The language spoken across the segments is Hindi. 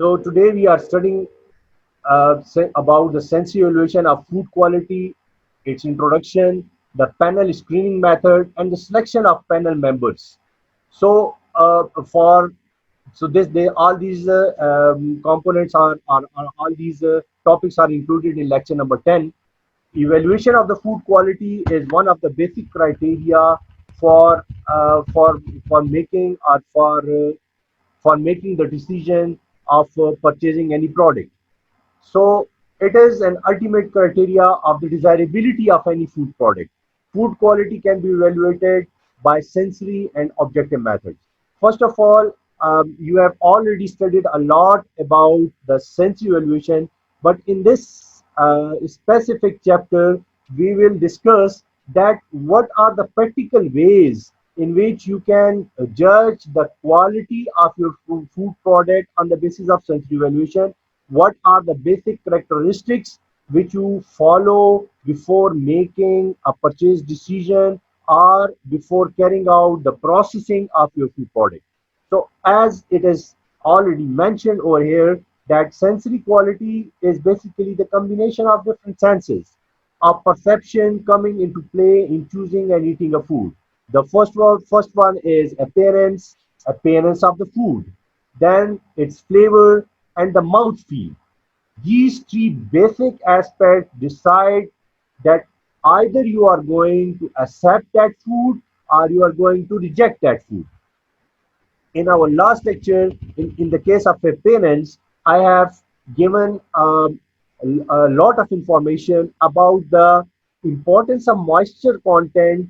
So today we are studying about the sensory evaluation of food quality, its introduction, the panel screening method, and the selection of panel members. So for so this they all these components are all these topics are included in lecture number 10. Evaluation of the food quality is one of the basic criteria for uh, for for making or for making the decision of purchasing any product. So it is an ultimate criteria of the desirability of any food product. Food quality can be evaluated by sensory and objective methods. First of all, you have already studied a lot about the sensory evaluation, but in this specific chapter, we will discuss that what are the practical ways in which you can judge the quality of your food product on the basis of sensory evaluation. What are the basic characteristics which you follow before making a purchase decision or before carrying out the processing of your food product. So as it is already mentioned over here, that sensory quality is basically the combination of different senses of perception coming into play in choosing and eating a food. The first one is appearance of the food, then its flavor and the mouth feel. These three basic aspects decide that either you are going to accept that food or you are going to reject that food. In our last lecture, in the case of appearance, I have given a lot of information about the importance of moisture content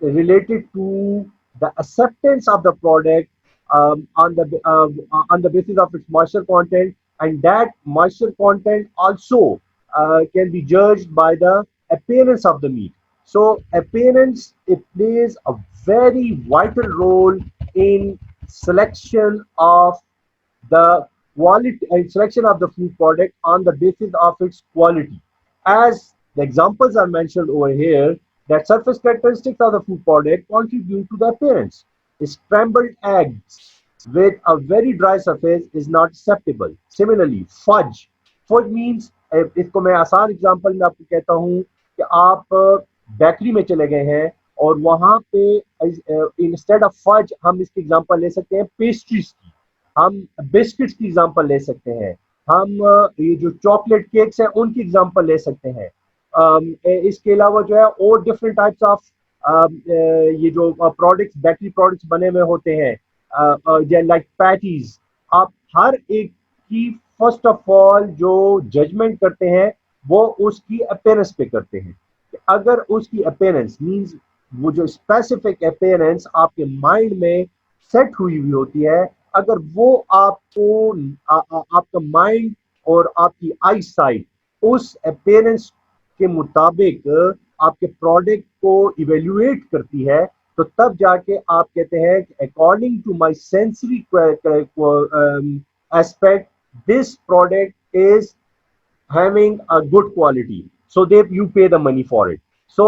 related to the acceptance of the product on the basis of its moisture content, and that moisture content also can be judged by the appearance of the meat. So appearance, it plays a very vital role in selection of the quality and selection of the food product on the basis of its quality. As the examples are mentioned over here, that surface characteristics of the food product contribute to the appearance. Scrambled eggs with a very dry surface is not acceptable. Similarly, fudge. Fudge means, इसको मैं आसान एग्जांपल में आपको कहता हूँ कि आप बेकरी में चले गए हैं और वहां पे इंस्टेड ऑफ फज हम इसकी एग्जांपल ले सकते हैं पेस्ट्रीज की, हम बिस्किट्स की एग्जांपल ले सकते हैं, हम ये जो चॉकलेट केक्स हैं उनकी एग्जांपल ले सकते हैं। इसके अलावा जो है और डिफरेंट टाइप्स ऑफ ये जो प्रोडक्ट्स बेकरी प्रोडक्ट्स बने हुए होते हैं, लाइक पैटीज, आप हर एक की फर्स्ट ऑफ ऑल जो जजमेंट करते हैं वो उसकी अपेयरेंस पे करते हैं। अगर उसकी अपेयरेंस मींस वो जो स्पेसिफिक अपेयरेंस आपके माइंड में सेट हुई होती है, अगर वो आपको आपका माइंड और आपकी आई साइट उस अपेयरेंस के मुताबिक आपके प्रोडक्ट को इवेल्युएट करती है, तो तब जाके आप कहते हैं कि according to my sensory aspect this product is having a good quality, so they you pay the money for it. So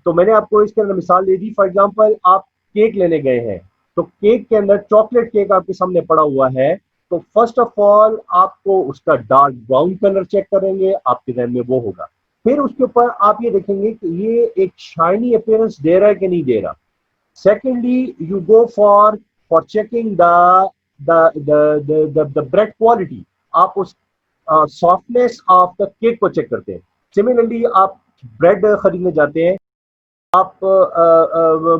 तो मैंने आपको इसके अंदर मिसाल दे दी। फॉर एग्जांपल, आप केक लेने गए हैं, तो केक के अंदर चॉकलेट केक आपके सामने पड़ा हुआ है, तो फर्स्ट ऑफ ऑल आपको उसका डार्क ब्राउन कलर चेक करेंगे, आपके जहन में वो होगा। फिर उसके ऊपर आप ये देखेंगे कि ये एक शाइनी अपीयरेंस दे रहा है कि नहीं दे रहा। Secondly, you go for checking the bread quality, आप उस सॉफ्टनेस ऑफ द केक को चेक करते हैं। सिमिलरली, आप ब्रेड खरीदने जाते हैं, आप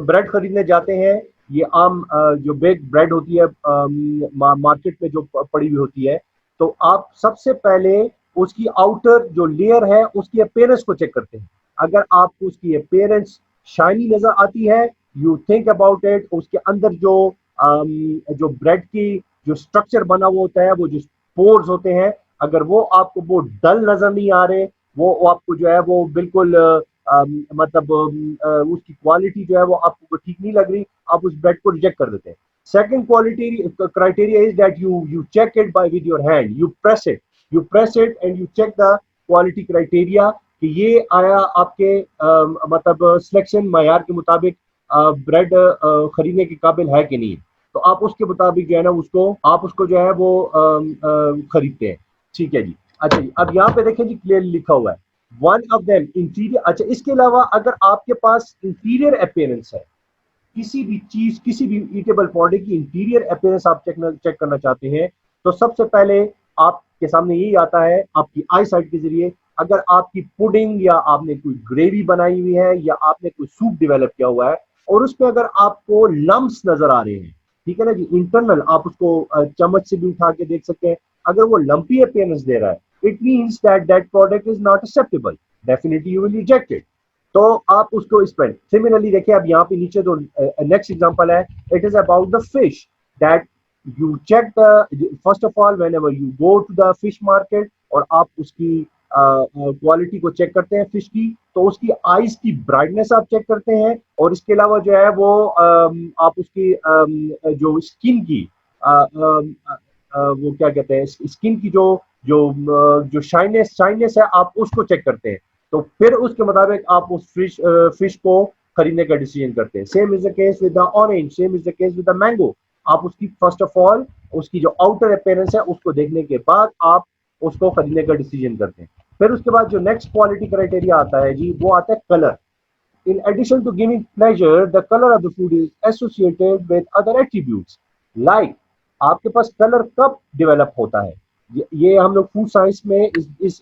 ब्रेड खरीदने जाते हैं, ये आम जो बेक ब्रेड होती है मार्केट में जो पड़ी हुई होती है, तो आप सबसे पहले उसकी आउटर जो लेयर है उसकी अपीयरेंस को चेक करते हैं। अगर आपको उसकी अपीयरेंस शाइनी नजर आती है, यू थिंक अबाउट इट, उसके अंदर जो ब्रेड की जो स्ट्रक्चर बना हुआ होता है, वो जो पोर्स होते हैं, अगर वो आपको वो डल नजर नहीं आ रहे, वो आपको जो है वो बिल्कुल मतलब उसकी क्वालिटी जो है वो आपको ठीक नहीं लग रही, आप उस ब्रेड को रिजेक्ट कर देते हैं। Second quality criteria is that you check it by with your hand, you press it and you check the quality criteria कि ये आया आपके मतलब सिलेक्शन मायार के मुताबिक ब्रेड खरीदने के काबिल है कि नहीं। तो आप उसके मुताबिक जो है ना उसको आप उसको जो है वो खरीदते हैं। ठीक है जी। अच्छा जी, अब यहाँ पे देखें जी क्लियरली लिखा हुआ है वन ऑफ देम इंटीरियर। अच्छा, इसके अलावा अगर आपके पास इंटीरियर अपीयरेंस है, किसी भी चीज, किसी भी ईटेबल पौधे की इंटीरियर अपीयरेंस आप चेक करना चाहते हैं, तो सबसे पहले आपके सामने यही आता है आपकी आई साइट के जरिए। अगर आपकी पुडिंग या आपने कोई ग्रेवी बनाई हुई है या आपने कोई सूप डेवलप किया हुआ है और उसमें अगर आपको लम्स नजर आ रहे हैं, ठीक है ना जी, इंटरनल आप उसको चम्मच से भी उठा के देख सकते हैं, अगर वो लंपी अपीयरेंस दे रहा है it means that that product is not acceptable, definitely you will reject it. तो आप उसको स्पेंड सिमिलरली देखिए। अब यहाँ पे नीचे जो नेक्स्ट एग्जांपल है, it is about the fish that you check the first of all whenever you go to the fish market और आप उसकी क्वालिटी को चेक करते हैं फिश की, तो उसकी आईज की ब्राइटनेस आप चेक करते हैं और इसके अलावा जो है वो आप उसकी जो स्किन की वो क्या कहते हैं, स्किन की जो जो जो शाइनेस है आप उसको चेक करते हैं। तो फिर उसके मुताबिक आप उस फिश को खरीदने का डिसीजन करते हैं। Same is the case with the orange, same is the case with the mango. आप उसकी फर्स्ट ऑफ ऑल उसकी जो आउटर अपीयरेंस है उसको देखने के बाद आप उसको खरीदने का डिसीजन करते हैं। फिर उसके बाद जो नेक्स्ट क्वालिटी क्राइटेरिया आता है जी, वो आता है colour. In addition to giving pleasure, the color of the food is associated with other attributes. Like आपके पास कलर कब डेवलप होता है, ये हम लोग फूड साइंस में इस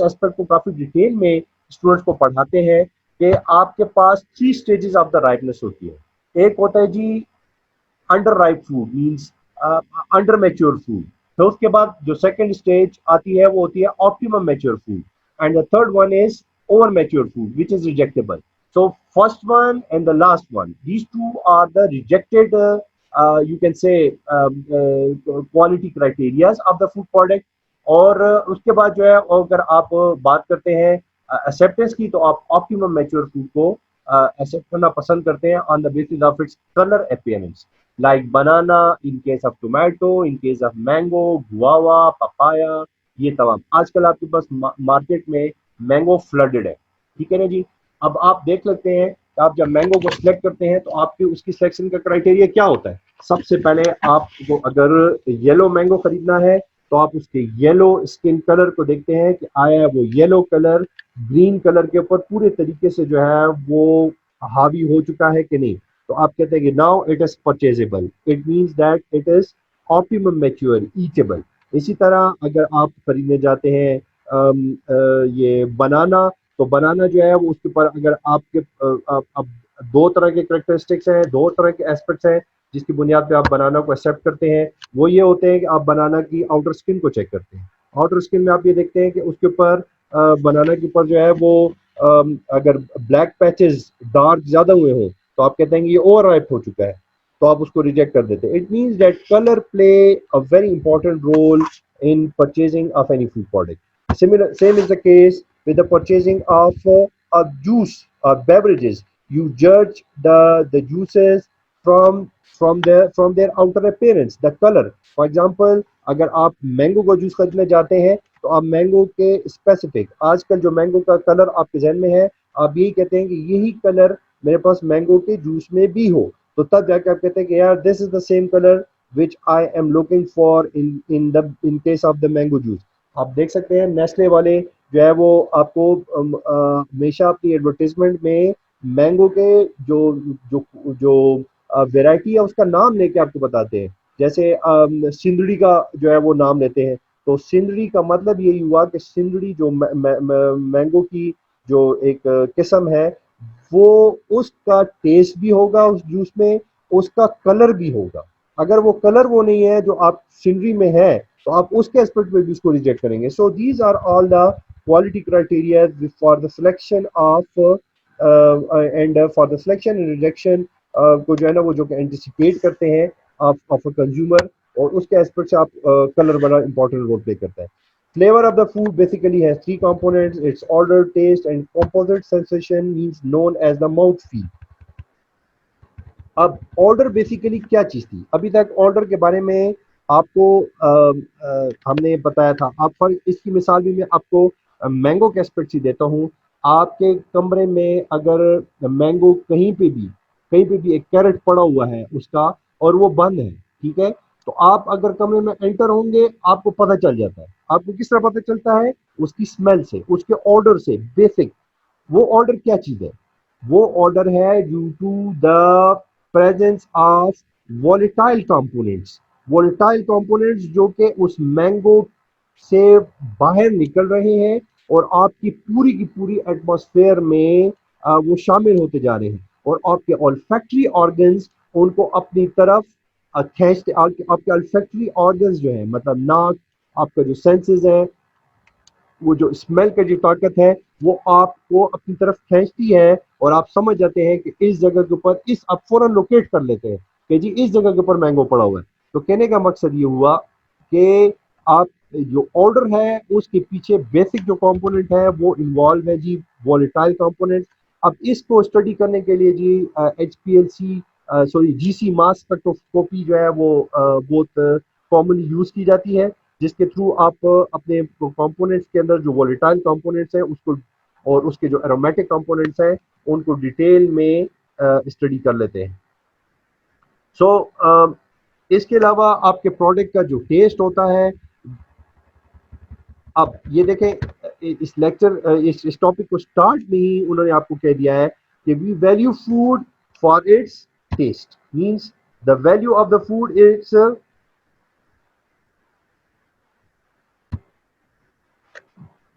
एस्पेक्ट को काफी डिटेल में स्टूडेंट्स को पढ़ाते हैं कि आपके पास 3 स्टेजेस ऑफ द राइपनेस होती है। एक होता है जी under ripe food, means under mature food. तो उसके बाद जो सेकंड स्टेज आती है वो होती है optimum mature food, and the third one is over mature food which is rejectable. So first one and the last one, these two are the rejected you can say quality criteria of the food product. और उसके बाद जो है अगर आप बात करते हैं एक्सेप्टेंस की, तो आप ऑप्टिमम मैच्योर फूड को एक्सेप्ट करना पसंद करते हैं on the basis of its colour appearance, like banana in case of tomato, in case of mango, guava, papaya. ये तमाम आजकल आपके पास मार्केट में मैंगो फ्लडेड है, ठीक है ना जी। अब आप देख सकते हैं आप जब मैंगो को सिलेक्ट करते हैं तो आपकी उसकी सिलेक्शन का क्राइटेरिया क्या होता है। सबसे पहले आपको अगर येलो मैंगो खरीदना है तो आप उसके येलो स्किन कलर को देखते हैं कि आया वो येलो कलर ग्रीन कलर के ऊपर पूरे तरीके से जो है वो हावी हो चुका है कि नहीं। तो आप कहते हैं कि now it is purchasable, it means that it is optimum mature eatable. इसी तरह अगर आप खरीदने जाते हैं ये बनाना, तो बनाना जो है वो उसके ऊपर अगर आपके अब दो तरह के करेक्टरिस्टिक्स हैं, दो तरह के एस्पेक्ट्स हैं जिसकी बुनियाद पे आप बनाना को एक्सेप्ट करते हैं। वो ये होते हैं कि आप बनाना की आउटर स्किन को चेक करते हैं। आउटर स्किन में आप ये देखते हैं कि उसके ऊपर बनाना के ऊपर जो है वो अगर ब्लैक पैचेस डार्क ज्यादा हुए हों तो आप कहते हैं कि ये ओवर राइप हो चुका है, तो आप उसको रिजेक्ट कर देते हैं। It means that colour play a very important role in purchasing of any food product. Same is the case with the purchasing of a juice or beverages. You judge the juices from their outer appearance, the color. For example, अगर आप मैंगो का जूस खरीदने जाते हैं तो आप मैंगो के स्पेसिफिक, आजकल जो मैंगो का कलर आपके जहन में है, आप यही कहते हैं कि यही कलर मेरे पास मैंगो के जूस में भी हो, तो तब जाके आप कहते हैं कि यार this is the same colour which I am looking for in case of the mango juice. आप देख सकते हैं नेस्ले वाले जो है वो आपको हमेशा अपनी एडवर्टीजमेंट में मैंगो के जो जो जो वेराइटी है उसका नाम लेके आपको बताते हैं। जैसे सिंदड़ी का जो है वो नाम लेते हैं, तो सिंदड़ी का मतलब यही हुआ कि सिंदड़ी जो मैंगो की जो एक किस्म है वो उसका टेस्ट भी होगा उस जूस में, उसका कलर भी होगा। अगर वो कलर वो नहीं है जो आप सिनरी में है तो आप उसके एस्पेक्ट में भी उसको रिजेक्ट करेंगे। So these are all the quality criteria for the selection of and for the selection and rejection को जो है ना वो जो एंटिसिपेट करते हैं ऑफ अ कंज्यूमर, और उसके एस्पेक्ट से आप कलर बड़ा इंपॉर्टेंट रोल प्ले करता है। Flavor of the food basically has 3 components: its odor, taste, and composite sensation, means known as the mouth feel. अब ऑर्डर बेसिकली क्या चीज थी, अभी तक ऑर्डर के बारे में आपको हमने बताया था। आप फॉर इसकी मिसाल भी मैं आपको मैंगो के एस्पेक्ट से देता हूँ। आपके कमरे में अगर मैंगो कहीं पे भी एक कैरेट पड़ा हुआ है उसका, और वो बंद है, ठीक है, तो आप अगर कमरे में एंटर होंगे आपको पता चल जाता है। आपको किस तरह पता चलता है? उसकी स्मेल से, उसके ऑर्डर से। बेसिक वो ऑर्डर क्या चीज है? वो ऑर्डर है due to the presence of volatile components. Volatile components जो कि उस मैंगो से बाहर निकल रहे हैं और आपकी पूरी की पूरी एटमॉस्फेयर में वो शामिल होते जा रहे हैं, और आपके ऑल्फैक्टरी ऑर्गन्स उनको अपनी तरफ खींचते। आपके ऑल्फैक्टरी ऑर्गन्स जो है, मतलब नाक, आपका जो सेंसेस है, वो जो स्मेल का जो ताकत है वो आपको अपनी तरफ खींचती है, और आप समझ जाते हैं कि इस जगह के ऊपर, इस आप फौरन लोकेट कर लेते हैं कि जी इस जगह के ऊपर मैंगो पड़ा हुआ है। तो कहने का मकसद ये हुआ कि आप जो ऑर्डर है उसके पीछे बेसिक जो कंपोनेंट है वो इन्वॉल्व है जी, वॉलेटाइल कंपोनेंट। अब इसको स्टडी करने के लिए जी HPLC, sorry GC mass spectroscopy जो है वो बहुत कॉमनली यूज की जाती है, जिसके थ्रू आप अपने कंपोनेंट्स के अंदर जो वोलेटाइल कंपोनेंट्स हैं उसको, और उसके जो एरोमेटिक कंपोनेंट्स हैं उनको डिटेल में स्टडी कर लेते हैं। सो इसके अलावा आपके प्रोडक्ट का जो टेस्ट होता है, अब ये देखें इस लेक्चर, इस टॉपिक को स्टार्ट में ही उन्होंने आपको कह दिया है कि we value food for its taste, means the value of the food its,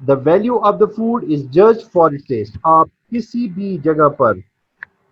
the value of the food is जज फॉर इट्स टेस्ट। आप किसी भी जगह पर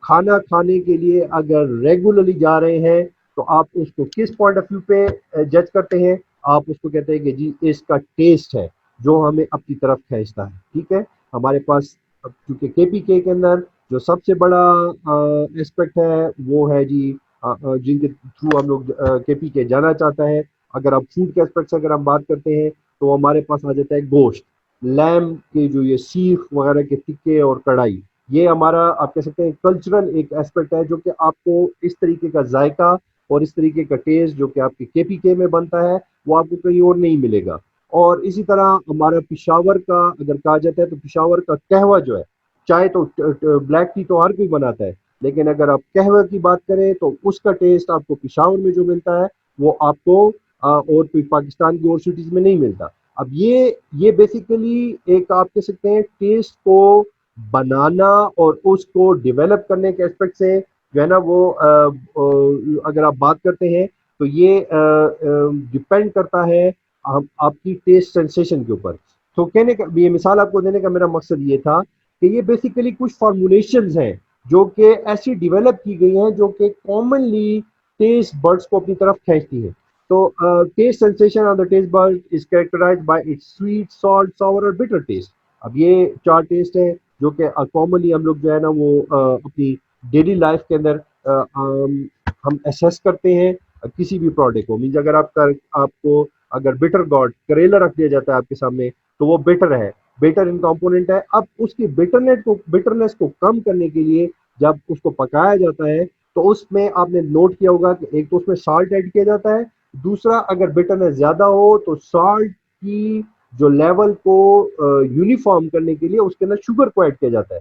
खाना खाने के लिए अगर रेगुलरली जा रहे हैं तो आप उसको किस पॉइंट ऑफ व्यू पे जज करते हैं? आप उसको कहते हैं कि जी इसका टेस्ट है जो हमें अपनी तरफ खींचता है, ठीक है। हमारे पास क्योंकि KPK के अंदर जो सबसे बड़ा एस्पेक्ट है वो है जी जिनके थ्रू हम लोग KPK जाना चाहता है। अगर आप फूड के एस्पेक्ट से अगर हम बात करते हैं तो हमारे पास आ जाता है गोश्त, लैम के जो ये सीख वगैरह के टिक्के और कढ़ाई। ये हमारा आप कह सकते हैं कल्चरल एक एस्पेक्ट है जो कि आपको इस तरीके का जायका और इस तरीके का टेस्ट जो कि आपके KPK में बनता है वो आपको कहीं और नहीं मिलेगा। और इसी तरह हमारा पिशावर का अगर कहा जाता है तो पिशावर का कहवा जो है, चाय तो ब्लैक टी तो हर कोई बनाता है, लेकिन अगर आप कहवे की बात करें तो उसका टेस्ट आपको पिशावर में जो मिलता है वो आपको और कोई पाकिस्तान की और सिटीज में नहीं मिलता। अब ये बेसिकली एक आप कह सकते हैं टेस्ट को बनाना और उसको डेवलप करने के एस्पेक्ट से जो है ना वो अगर आप बात करते हैं तो ये डिपेंड करता है हम आपकी टेस्ट सेंसेशन के ऊपर। तो कहने का ये मिसाल आपको देने का मेरा मकसद ये था कि ये बेसिकली कुछ फॉर्मुलेशंस हैं जो कि ऐसी डेवलप की गई हैं जो कि कॉमनली टेस्ट बर्ड्स को अपनी तरफ खींचती है। तो taste sensation of the taste bud is characterized by its sweet, salt, sour और बिटर टेस्ट। अब ये चार टेस्ट है जो कि कॉमनली हम लोग जो है ना वो अपनी डेली लाइफ के अंदर हम एसेस करते हैं किसी भी प्रोडक्ट को। मीन्स अगर आपको अगर बिटर गॉड करेला रख दिया जाता है आपके सामने तो वो बेटर है, बेटर इन कंपोनेंट है। अब उसकी बिटरनेस को कम करने के लिए जब उसको पकाया जाता है तो उसमें आपने नोट किया होगा कि एक तो उसमें साल्ट ऐड किया जाता है, दूसरा अगर बिटरनेस ज्यादा हो तो साल्ट की जो लेवल को यूनिफॉर्म करने के लिए उसके अंदर शुगर को ऐड किया जाता है,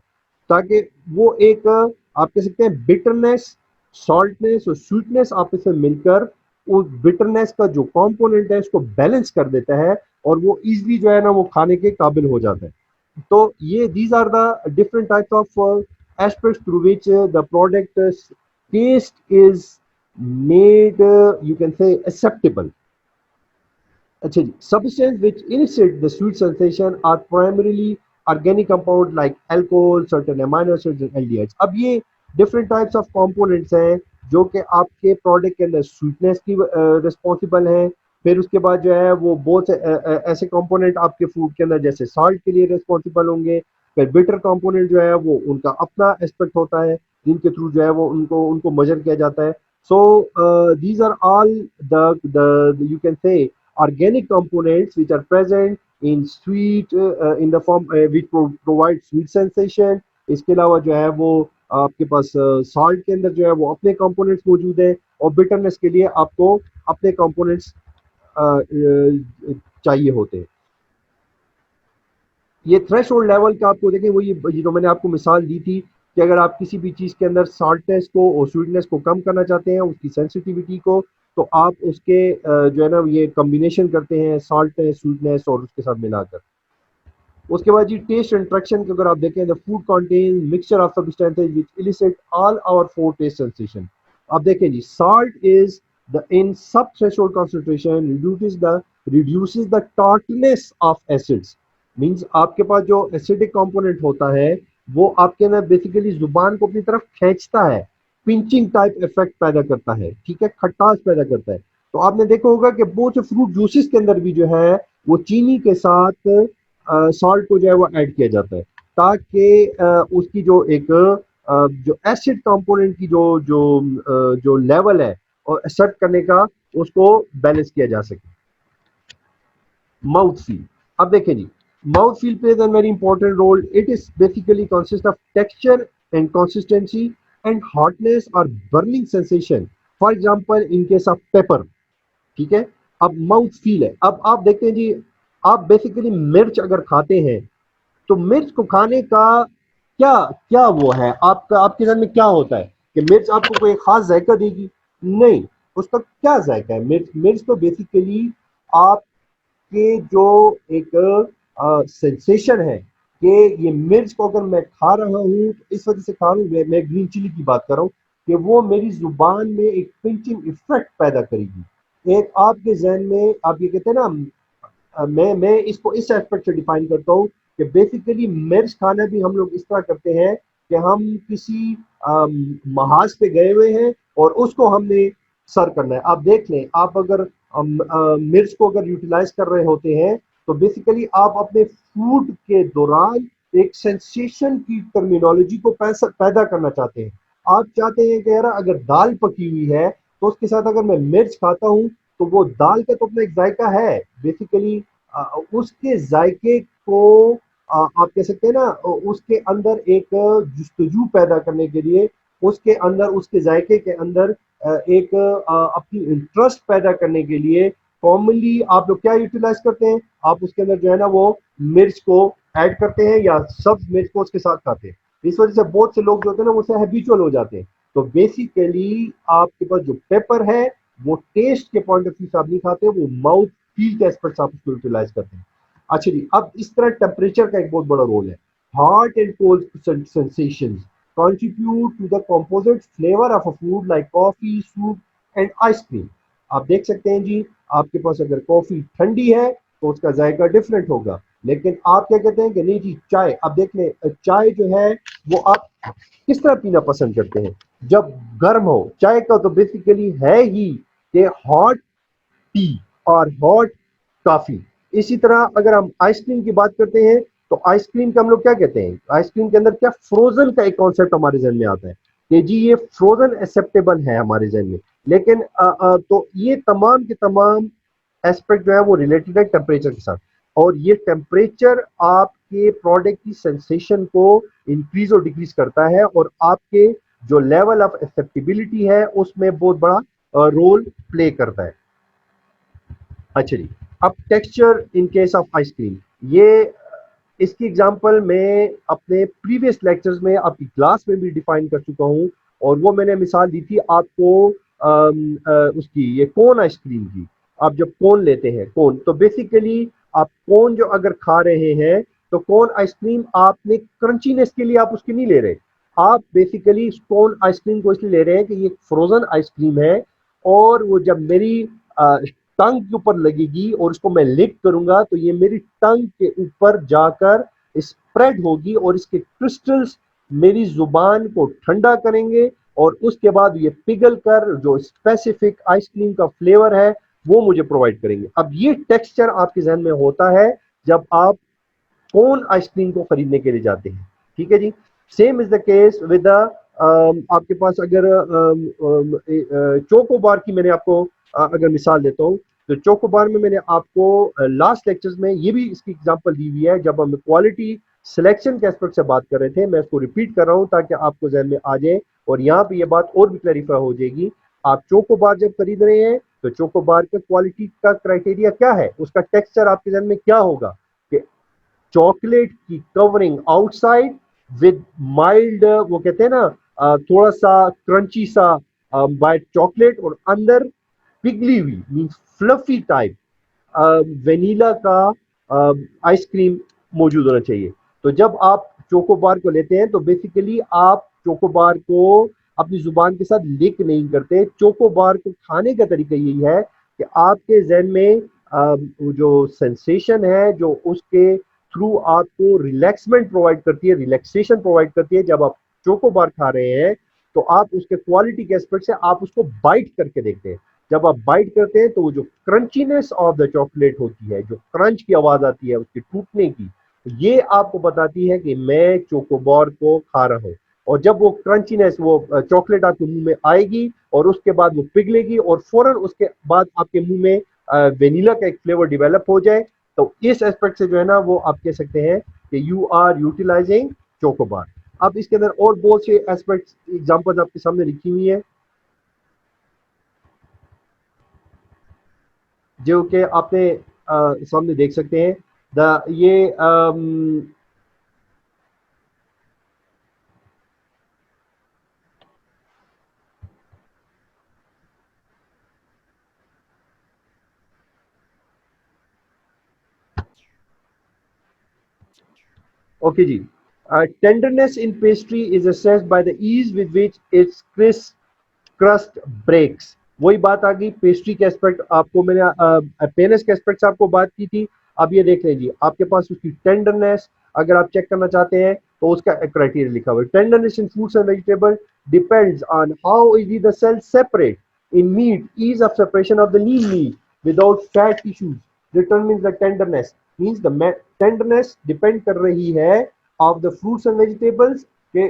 ताकि वो एक आप कह सकते हैं बिटरनेस, सॉल्टनेस और स्वीटनेस आपस में मिलकर उस बिटरनेस का जो कंपोनेंट है उसको बैलेंस कर देता है और वो इजीली जो है ना वो खाने के काबिल हो जाता है। तो ये these are the different types of aspects through which the product taste is made, you can say acceptable. अच्छा जी, substance which elicit the sweet sensation are primarily organic compound like alcohol, certain amino acids and aldehydes। अब ये different types of components हैं जो कि आपके प्रोडक्ट के अंदर स्वीटनेस की रिस्पॉन्सिबल हैं। फिर उसके बाद जो है वो बहुत से ऐसे कंपोनेंट आपके फूड के अंदर जैसे साल्ट के लिए रिस्पॉन्सिबल होंगे। फिर बिटर कंपोनेंट जो है वो उनका अपना एस्पेक्ट होता है जिनके थ्रू जो है वो उनको उनको मेजर किया जाता है। So these are all the you can say organic components which are present in sweet in the form which provide sweet sensation। इसके अलावा जो है वो आपके पास सॉल्ट के अंदर जो है वो अपने कंपोनेंट्स मौजूद है और बिटरनेस के लिए आपको अपने कंपोनेंट्स चाहिए होते हैं। ये थ्रेशोल्ड लेवल का आपको देखें वो ये जो मैंने आपको मिसाल दी थी कि अगर आप किसी भी चीज़ के अंदर साल्टनेस को और स्वीटनेस को कम करना चाहते हैं, उसकी सेंसिटिविटी को, तो आप उसके जो है ना ये कॉम्बिनेशन करते हैं साल्टनेस, स्वीटनेस और उसके साथ मिलाकर। उसके बाद जी टेस्ट इंट्रैक्शन की अगर आप देखें, the food contain mixture of substances which elicit all our four taste sensation. आप देखें जी, salt is the in subthreshold concentration reduces the tartness of acids. Means आपके पास जो एसिडिक कंपोनेंट होता है वो आपके ना बेसिकली जुबान को अपनी तरफ खींचता है, पिंचिंग टाइप इफेक्ट पैदा करता है, ठीक है, खटास पैदा करता है। तो आपने देखा होगा कि बहुत से फ्रूट जूसेस के अंदर भी जो है वो चीनी के साथ सॉल्ट को जो है वो ऐड किया जाता है, ताकि उसकी जो एक जो एसिड कंपोनेंट की जो लेवल है और सेट करने का उसको बैलेंस किया जा सके। माउथ फील, अब देखें जी, mouth feel plays a very important role. It is basically consist of texture and consistency and hotness और burning sensation, for example in case of pepper, ठीक है। अब माउथ फील है, अब आप देखते हैं जी, आप बेसिकली मिर्च अगर खाते हैं तो मिर्च को खाने का क्या क्या वो है आपका, आपके जहन में क्या होता है कि मिर्च आपको कोई खास जायका देगी? नहीं, उसका क्या जायका है? मिर्च मिर्च तो बेसिकली आपके जो एक सेंसेशन है कि ये मिर्च को अगर मैं खा रहा हूँ तो इस वजह से खा रहा हूँ, मैं ग्रीन चिली की बात कर रहा हूँ, कि वो मेरी जुबान में एक पिंचिंग इफेक्ट पैदा करेगी। एक आपके जहन में आप ये कहते हैं ना, मैं इसको इस एस्पेक्ट से डिफाइन करता हूँ कि बेसिकली मिर्च खाना भी हम लोग इस तरह करते हैं कि हम किसी महाज पे गए हुए हैं और उसको हमने सर्व करना है। आप देख लें, आप अगर मिर्च को अगर यूटिलाइज कर रहे होते हैं तो बेसिकली आप अपने फूड के दौरान एक सेंसेशन की टर्मिनोलॉजी को पैदा करना चाहते हैं। आप चाहते हैं कि यार अगर दाल पकी हुई है तो उसके साथ अगर मैं मिर्च खाता हूँ तो वो दाल का तो अपना एक जायका है बेसिकली, उसके जायके को आप कह सकते हैं ना, उसके अंदर एक जुस्तजू पैदा करने के लिए, उसके अंदर उसके जायके के अंदर एक अपनी इंटरेस्ट पैदा करने के लिए कॉमनली आप लोग क्या यूटिलाइज करते हैं, आप उसके अंदर जो है ना वो मिर्च को ऐड करते हैं या सब्ज मिर्च को उसके साथ खाते हैं। इस वजह से बहुत से लोग जो होते हैं ना उससे हैबिचुअल हो जाते हैं। तो बेसिकली आपके पास जो पेपर है वो टेस्ट के पॉइंट ऑफ व्यू से आप नहीं खाते, वो माउथ फील के एस्पेक्ट से आप उसको यूटिलाइज करते हैं। अच्छा जी, अब इस तरह टेम्परेचर का एक बहुत बड़ा रोल है। Hot and cold sensations contribute to the composite flavor of a food like coffee, soup and ice cream। आप देख सकते हैं जी, आपके पास अगर कॉफी ठंडी है तो उसका जायका डिफरेंट होगा, लेकिन आप क्या कहते हैं कि नहीं जी चाय, आप देख लें चाय जो है वो आप किस तरह पीना पसंद करते हैं? जब गर्म हो। चाय का तो बेसिकली है ही कि हॉट टी और हॉट कॉफी। इसी तरह अगर हम आइसक्रीम की बात करते हैं तो आइसक्रीम का हम लोग क्या कहते हैं? आइसक्रीम के अंदर क्या फ्रोजन का एक कॉन्सेप्ट हमारे जहन में आता है कि जी ये फ्रोजन एक्सेप्टेबल है हमारे जहन में। लेकिन तो ये तमाम के तमाम एस्पेक्ट जो है वो रिलेटेड है टेम्परेचर के साथ, और ये टेम्परेचर आपके प्रोडक्ट की सेंसेशन को इंक्रीज और डिक्रीज करता है और आपके जो लेवल ऑफ एक्सेप्टेबिलिटी है उसमें बहुत बड़ा रोल प्ले करता है। अच्छा जी, अब texture in case of ice cream, ये इसकी एग्जांपल मैं अपने प्रीवियस लेक्चर्स में आपकी क्लास में भी डिफाइन कर चुका हूँ, और वो मैंने मिसाल दी थी आपको उसकी ये कोन आइसक्रीम की। आप जब कोन लेते हैं, कोन तो बेसिकली आप कोन जो अगर खा रहे हैं तो कोन आइसक्रीम आपने क्रंचीनेस के लिए आप उसकी नहीं ले रहे, आप बेसिकली कोन आइसक्रीम को इसलिए ले रहे हैं कि ये फ्रोजन आइसक्रीम है, और वो जब मेरी टंग के ऊपर लगेगी और उसको मैं लिक करूंगा तो ये मेरी टंग के ऊपर जाकर स्प्रेड होगी और इसके क्रिस्टल्स मेरी जुबान को ठंडा करेंगे, और उसके बाद ये पिघल कर जो स्पेसिफिक आइसक्रीम का फ्लेवर है वो मुझे प्रोवाइड करेंगे। अब ये टेक्सचर आपके जहन में होता है जब आप कोन आइसक्रीम को खरीदने के लिए जाते हैं, ठीक है जी। Same is the case with आपके पास अगर चोको बार की मैंने आपको अगर मिसाल देता हूँ, तो चोको बार में मैंने आपको लास्ट लेक्चर्स में ये भी इसकी एग्जांपल दी हुई है जब हम क्वालिटी सिलेक्शन के एस्पेक्ट से बात कर रहे थे। मैं इसको रिपीट कर रहा हूँ ताकि आपको जहन में आ जाए और यहाँ पे ये बात और भी क्लैरिफाई हो जाएगी। आप चोको बार जब खरीद रहे हैं तो चोको बार के क्वालिटी का क्राइटेरिया क्या है, उसका टेक्सचर आपके जहन में क्या होगा कि चॉकलेट की कवरिंग आउटसाइड, विद माइल्ड, वो कहते हैं ना थोड़ा सा क्रंची सा वाइट चॉकलेट, और अंदर पिघली हुई मीन्स फ्लफी टाइप वेनिला का आइसक्रीम मौजूद होना चाहिए। तो जब आप चोकोबार को लेते हैं तो बेसिकली आप चोकोबार को अपनी जुबान के साथ लिक नहीं करते। चोकोबार को खाने का तरीका यही है कि आपके जहन में वो जो सेंसेशन है जो उसके थ्रू आपको रिलैक्समेंट प्रोवाइड करती है, रिलैक्सेशन प्रोवाइड करती है। जब आप चोकोबार खा रहे हैं तो आप उसके क्वालिटी के एस्पेक्ट से आप उसको बाइट करके देखते हैं। जब आप बाइट करते हैं तो वो जो क्रंचीनेस ऑफ द चॉकलेट होती है, जो क्रंच की आवाज आती है उसके टूटने की, ये आपको बताती है कि मैं चोकोबार को खा रहा हूँ। और जब वो क्रंचीनेस, वो चॉकलेट आपके मुंह में आएगी और उसके बाद वो पिघलेगी और फौरन उसके बाद आपके मुंह में वेनिला का एक फ्लेवर डेवलप हो जाए, तो इस एस्पेक्ट से जो है ना वो आप कह सकते हैं कि यू आर यूटिलाइजिंग चोकोबार। अब इसके अंदर और बहुत से एस्पेक्ट्स एग्जांपल्स आपके सामने लिखी हुई है जो कि आपने सामने देख सकते हैं। द ये ओके जी। Tenderness in pastry is assessed by the ease with which its crust breaks. वही बात आ गई पेस्ट्री के एस्पेक्ट, आपको मैंने पेनस के एस्पेक्ट से आपको बात की थी। अब ये देख लीजिए आपके पास उसकी टेंडरनेस अगर आप चेक करना चाहते हैं तो उसका क्राइटेरिया लिखा हुआ है। Tenderness in fruits and vegetable depends on how easy the cell separate in meat, ease of separation of the lean meat without fat tissues determines the tenderness। means the tenderness depend कर रही है of the fruits and vegetables के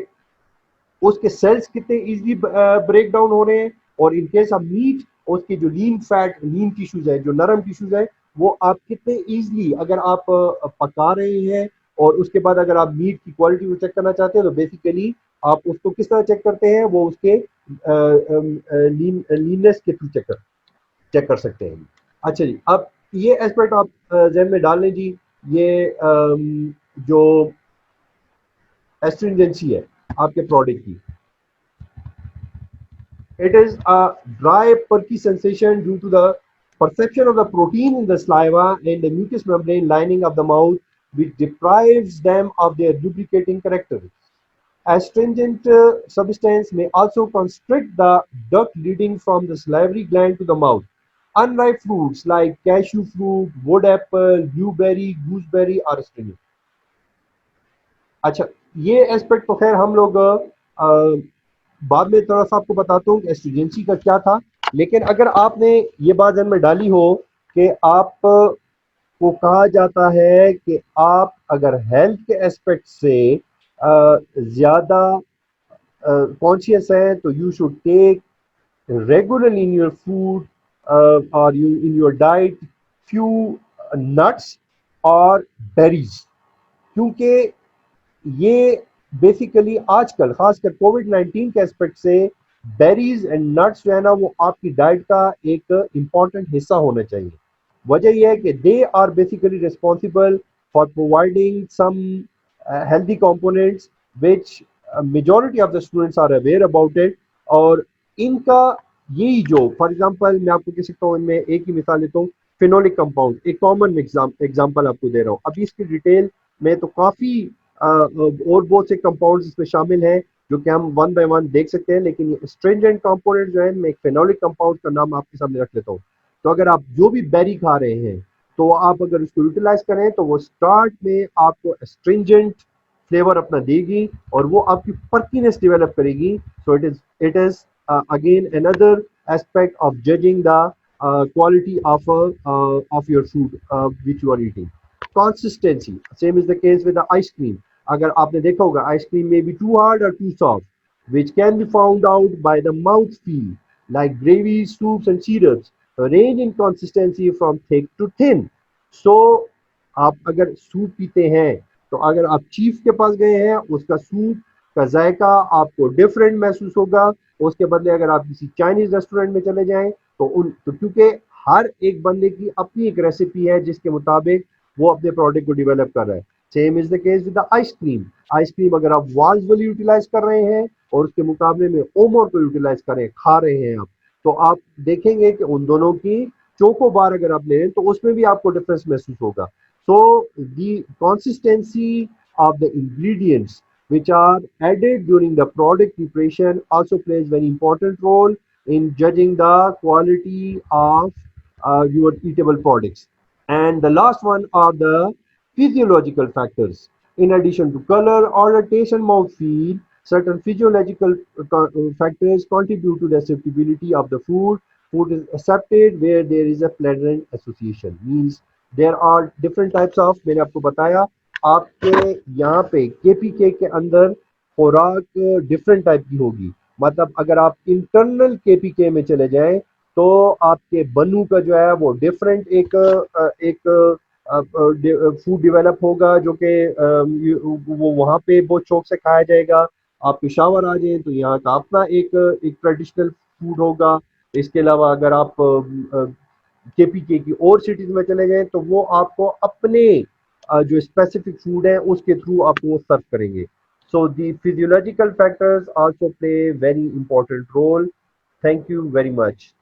उसके सेल्स कितने इजीली ब्रेक डाउन हो रहे हैं, और इन केस ऑफ मीट उसकी जो लीन फैट, लीन टिश्यूज है, जो नरम टिश्यूज है, वो आप कितने इजीली अगर आप पका रहे हैं, और उसके बाद अगर आप मीट की क्वालिटी को चेक करना चाहते हैं तो बेसिकली आप उसको किस तरह चेक करते हैं, वो उसके लीननेस के थ्रू चेक कर सकते हैं। अच्छा जी, अब ये एस्पेक्ट आप जहन में डाल लें जी। ये जो एस्ट्रिंजेंसी है आपके प्रोडक्ट की, it is a dry, perky sensation due to the perception of the protein in the saliva and the mucous membrane lining of the mouth, which deprives them of their lubricating character. Astringent substance may also constrict the duct leading from the salivary gland to the mouth. Unripe fruits like cashew fruit, wood apple, blueberry, gooseberry are astringent. अच्छा, ये एस्पेक्ट तो खैर हम लोग बाद में थोड़ा सा आपको बताता हूँ एस्ट्रिजेंसी का क्या था। लेकिन अगर आपने ये बात जहन में डाली हो कि आप को कहा जाता है कि आप अगर हेल्थ के एस्पेक्ट से ज़्यादा कॉन्शियस हैं तो you should take regularly in your food or you in your diet few nuts or berries, क्योंकि ये बेसिकली आजकल खासकर कोविड-19 के एस्पेक्ट से बेरीज एंड नट्स जो है ना वो आपकी डाइट का एक इम्पॉर्टेंट हिस्सा होना चाहिए। वजह यह है कि they are basically responsible for providing some healthy components which majority of the students are aware about it. और इनका यही जो फॉर एग्जांपल मैं आपको कह सकता हूँ, इनमें एक ही मिसाल लेता हूँ, फिनोलिक कंपाउंड एक कॉमन एग्जांपल आपको दे रहा हूँ। अभी इसकी डिटेल में तो काफ़ी और बहुत से कंपाउंड्स इसमें शामिल हैं जो कि हम वन बाय वन देख सकते हैं, लेकिन ये स्ट्रिंजेंट कंपोनेंट जो है, मैं एक फेनोलिक कंपाउंड का नाम आपके सामने रख लेता हूँ। तो अगर आप जो भी बेरी खा रहे हैं तो आप अगर उसको यूटिलाइज करें तो वो स्टार्ट में आपको स्ट्रिंजेंट फ्लेवर अपना देगी और वो आपकी पर्कीनेस डेवलप करेगी। So it is again another aspect of judging the quality of your food which you are eating. Consistency, same is the case with the ice cream. अगर आपने देखा होगा ice cream may be too hard or too soft, which can be found out by the mouth feel, like gravies, soups and syrups range in consistency from thick to thin. So आप अगर सूप पीते हैं तो अगर आप चीफ के पास गए हैं उसका सूप का जायका आपको डिफरेंट महसूस होगा। उसके बदले अगर आप किसी चाइनीज रेस्टोरेंट में चले जाएं तो क्योंकि हर एक बंदे की अपनी एक रेसिपी है जिसके मुताबिक वो अपने प्रोडक्ट को डेवलप कर रहा है। Same is the case with the ice cream. Ice cream अगर आप वाल्स वाली यूटिलाइज कर रहे हैं और उसके मुकाबले में ओमोर को यूटिलाइज करें, खा रहे हैं आप, तो आप देखेंगे कि उन दोनों की चोको बार अगर आप लें तो उसमें भी आपको डिफरेंस महसूस होगा। So the consistency of the ingredients which are added during the product preparation also plays very important role in judging the quality of your eatable products. And the last one are the physiological factors. In addition to color or the taste and mouthfeel, certain physiological factors contribute to the acceptability of the food. Food is accepted where there is a pleasant association. Means there are different types of, मैंने आपको बताया, आपके यहाँ पे केपीके के अंदर खुराक डिफरेंट टाइप की होगी। मतलब अगर आप इंटरनल केपीके में चले जाएं तो आपके बनू का जो है वो डिफरेंट एक फूड डेवलप होगा जो कि वो वहाँ पे बहुत शौक से खाया जाएगा। आप पेशावर आ जाएं तो यहाँ का अपना एक ट्रेडिशनल फूड होगा। इसके अलावा अगर आप केपीके की और सिटीज में चले जाएं तो वो आपको अपने जो स्पेसिफिक फूड है उसके थ्रू आपको वो सर्व करेंगे। So the physiological factors also play very important role. Thank you very much.